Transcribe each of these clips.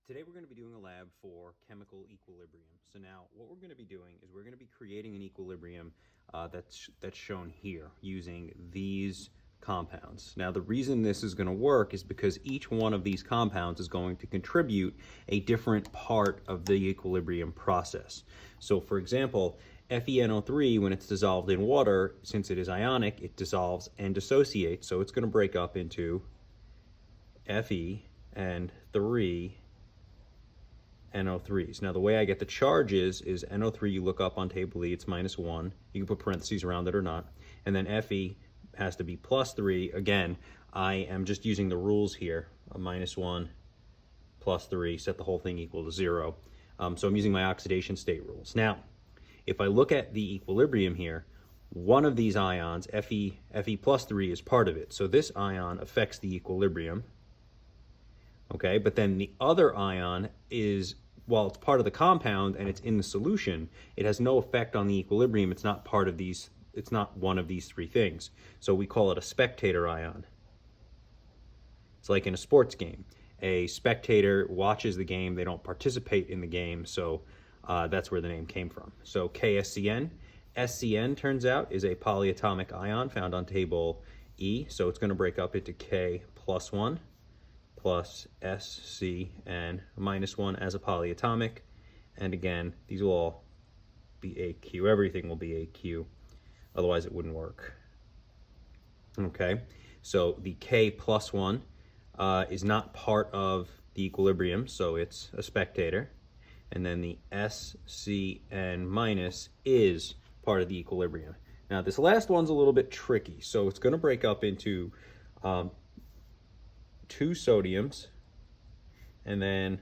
Today we're going to be doing a lab for chemical equilibrium. So now what we're going to be doing is we're going to be creating an equilibrium that's shown here using these compounds. Now the reason this is going to work is because each one of these compounds is going to contribute a different part of the equilibrium process. So for example, FeNO3, when it's dissolved in water, since it is ionic, it dissolves and dissociates. So it's going to break up into Fe and 3 NO3s. Now the way I get the charges is NO3, you look up on table E, it's -1. You can put parentheses around it or not. And then Fe has to be +3. Again, I am just using the rules here. A -1 +3, set the whole thing equal to 0. So I'm using my oxidation state rules. Now, if I look at the equilibrium here, one of these ions, Fe +3, is part of it. So this ion affects the equilibrium. Okay, but then the other ion is, while it's part of the compound and it's in the solution, it has no effect on the equilibrium. It's not part of these, it's not one of these three things. So we call it a spectator ion. It's like in a sports game. A spectator watches the game, they don't participate in the game, so that's where the name came from. So KSCN. SCN, turns out, is a polyatomic ion found on table E, so it's going to break up into K+1. plus SC and -1 as a polyatomic. And again, these will all be AQ. Everything will be AQ. Otherwise, it wouldn't work. Okay, so the K+1 is not part of the equilibrium, so it's a spectator. And then the SCN- is part of the equilibrium. Now, this last one's a little bit tricky. So it's going to break up into 2 sodiums, and then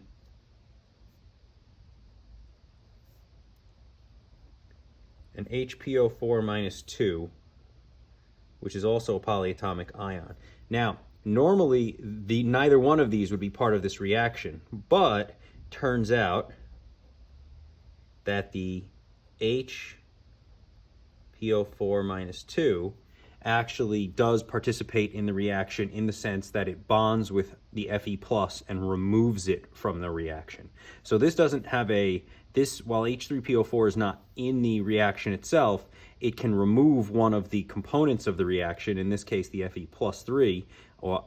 an HPO4-2, which is also a polyatomic ion. Now, normally, neither one of these would be part of this reaction, but turns out that the HPO4-2 actually does participate in the reaction in the sense that it bonds with the Fe+ and removes it from the reaction. So this doesn't have while H3PO4 is not in the reaction itself, it can remove one of the components of the reaction, in this case the Fe +3,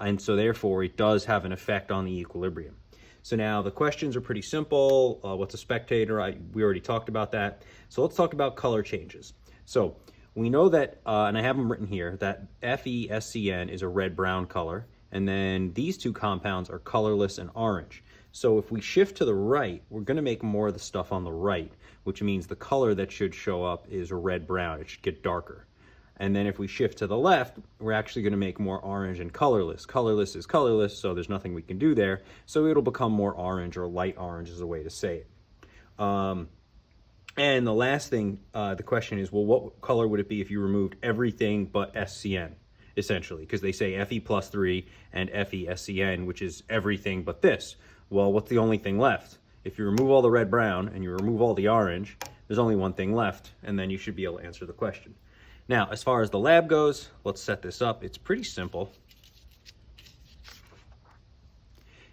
and so therefore it does have an effect on the equilibrium. So now the questions are pretty simple. What's a spectator? We already talked about that. So let's talk about color changes. So we know that, and I have them written here, that FeSCN is a red-brown color, and then these two compounds are colorless and orange. So if we shift to the right, we're going to make more of the stuff on the right, which means the color that should show up is red-brown. It should get darker. And then if we shift to the left, we're actually going to make more orange and colorless. Colorless is colorless, so there's nothing we can do there. So it'll become more orange, or light orange is a way to say it. And the last thing, the question is, well, what color would it be if you removed everything but SCN, essentially? Because they say Fe +3 and FeSCN, which is everything but this. Well, what's the only thing left? If you remove all the red-brown and you remove all the orange, there's only one thing left, and then you should be able to answer the question. Now, as far as the lab goes, let's set this up. It's pretty simple.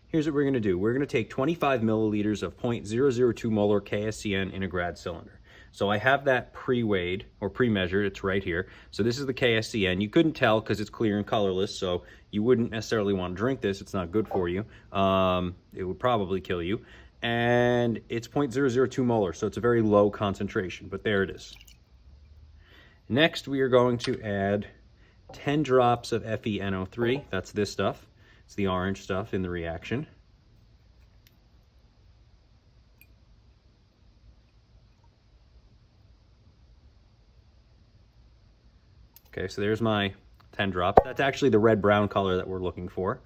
Here's what we're going to do. We're going to take 25 milliliters of 0.002 molar KSCN in a grad cylinder. So I have that pre-weighed or pre-measured. It's right here. So this is the KSCN. You couldn't tell because it's clear and colorless, so you wouldn't necessarily want to drink this. It's not good for you. It would probably kill you. And it's 0.002 molar, so it's a very low concentration, but there it is. Next, we are going to add 10 drops of FeNO3. That's this stuff. It's the orange stuff in the reaction. Okay, so there's my 10 drops. That's actually the red-brown color that we're looking for.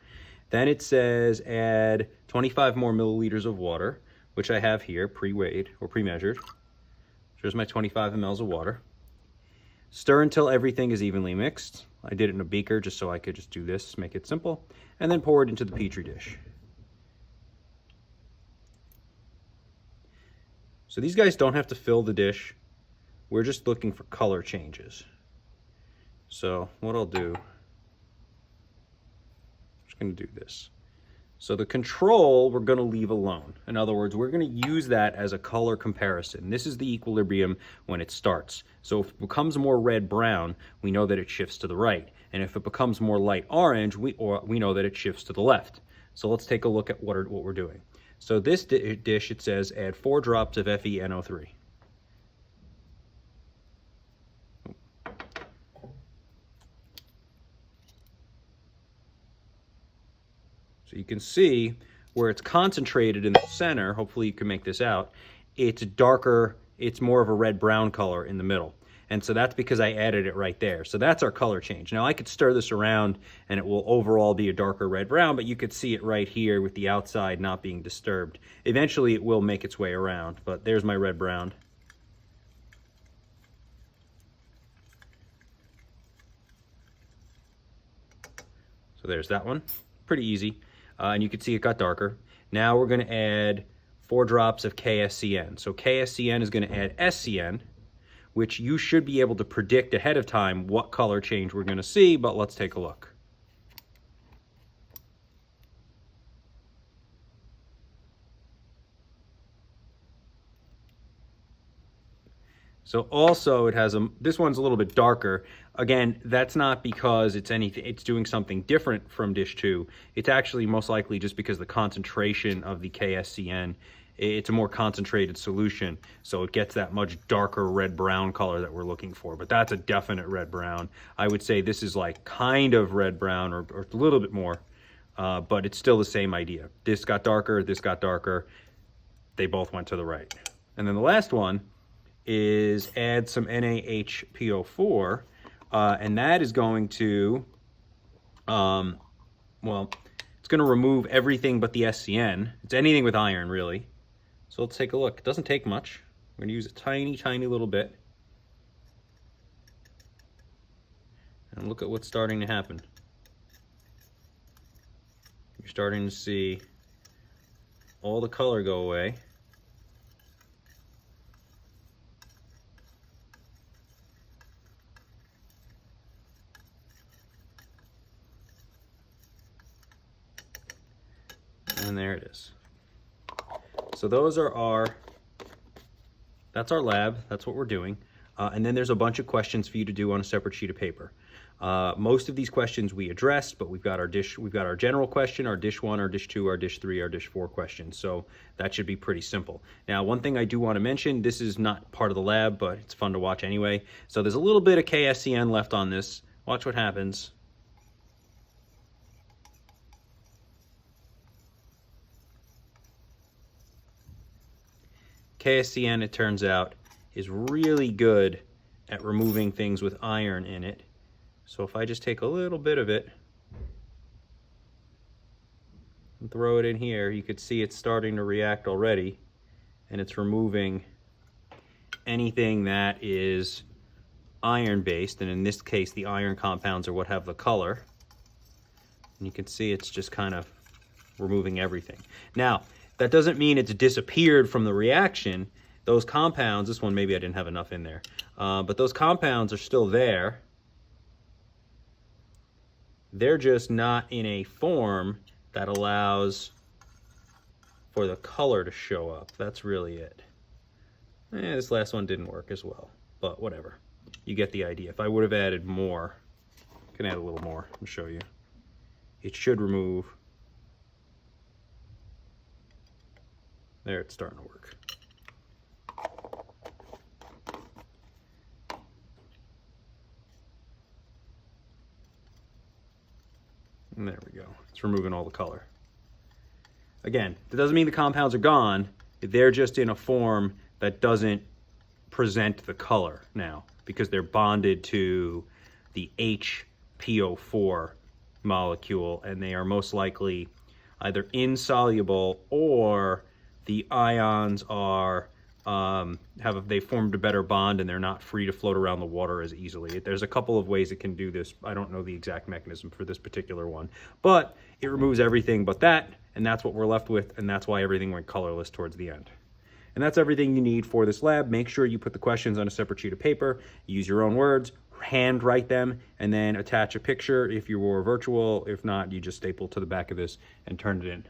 Then it says add 25 more milliliters of water, which I have here, pre-weighed or pre-measured. Here's my 25 mLs of water. Stir until everything is evenly mixed. I did it in a beaker just so I could just do this, make it simple, and then pour it into the Petri dish. So these guys don't have to fill the dish. We're just looking for color changes. So what I'll do, I'm just going to do this. So the control we're going to leave alone. In other words, we're going to use that as a color comparison. This is the equilibrium when it starts. So if it becomes more red-brown, we know that it shifts to the right. And if it becomes more light orange, we know that it shifts to the left. So let's take a look at what we're doing. So this dish, it says add 4 drops of FeNO3. So you can see where it's concentrated in the center, hopefully you can make this out, it's darker, it's more of a red-brown color in the middle. And so that's because I added it right there. So that's our color change. Now I could stir this around and it will overall be a darker red-brown, but you could see it right here with the outside not being disturbed. Eventually it will make its way around, but there's my red-brown. So there's that one, pretty easy. And you can see it got darker. Now we're going to add 4 drops of KSCN. So KSCN is going to add SCN, which you should be able to predict ahead of time what color change we're going to see, but let's take a look. So also it has this one's a little bit darker. Again, that's not because it's doing something different from dish 2. It's actually most likely just because the concentration of the KSCN, it's a more concentrated solution, so it gets that much darker red-brown color that we're looking for. But that's a definite red-brown. I would say this is like kind of red-brown or a little bit more, but it's still the same idea. This got darker, this got darker. They both went to the right. And then the last one is add some NaHPO4, and that is going to, well, it's going to remove everything but the SCN. It's anything with iron, really. So let's take a look. It doesn't take much. I'm going to use a tiny, tiny little bit. And look at what's starting to happen. You're starting to see all the color go away. And there it is. So those are that's our lab, that's what we're doing. And then there's a bunch of questions for you to do on a separate sheet of paper. Most of these questions we addressed, but we've got our general question, our dish 1, our dish 2, our dish 3, our dish 4 questions. So that should be pretty simple. Now, one thing I do want to mention, this is not part of the lab, but it's fun to watch anyway. So there's a little bit of KSCN left on this. Watch what happens. KSCN, it turns out, is really good at removing things with iron in it. So if I just take a little bit of it and throw it in here, you could see it's starting to react already, and it's removing anything that is iron-based, and in this case, the iron compounds are what have the color. And you can see it's just kind of removing everything. Now, that doesn't mean it's disappeared from the reaction. Those compounds, this one maybe I didn't have enough in there, but those compounds are still there. They're just not in a form that allows for the color to show up. That's really it. This last one didn't work as well, but whatever. You get the idea. If I would have added more, I can add a little more and show you. It should remove. There, it's starting to work. And there we go. It's removing all the color. Again, that doesn't mean the compounds are gone. They're just in a form that doesn't present the color now because they're bonded to the HPO4 molecule, and they are most likely either insoluble or the ions are they formed a better bond and they're not free to float around the water as easily. There's a couple of ways it can do this. I don't know the exact mechanism for this particular one, but it removes everything but that, and that's what we're left with, and that's why everything went colorless towards the end. And that's everything you need for this lab. Make sure you put the questions on a separate sheet of paper, use your own words, hand write them and then attach a picture if you were virtual. If not, you just staple to the back of this and turn it in.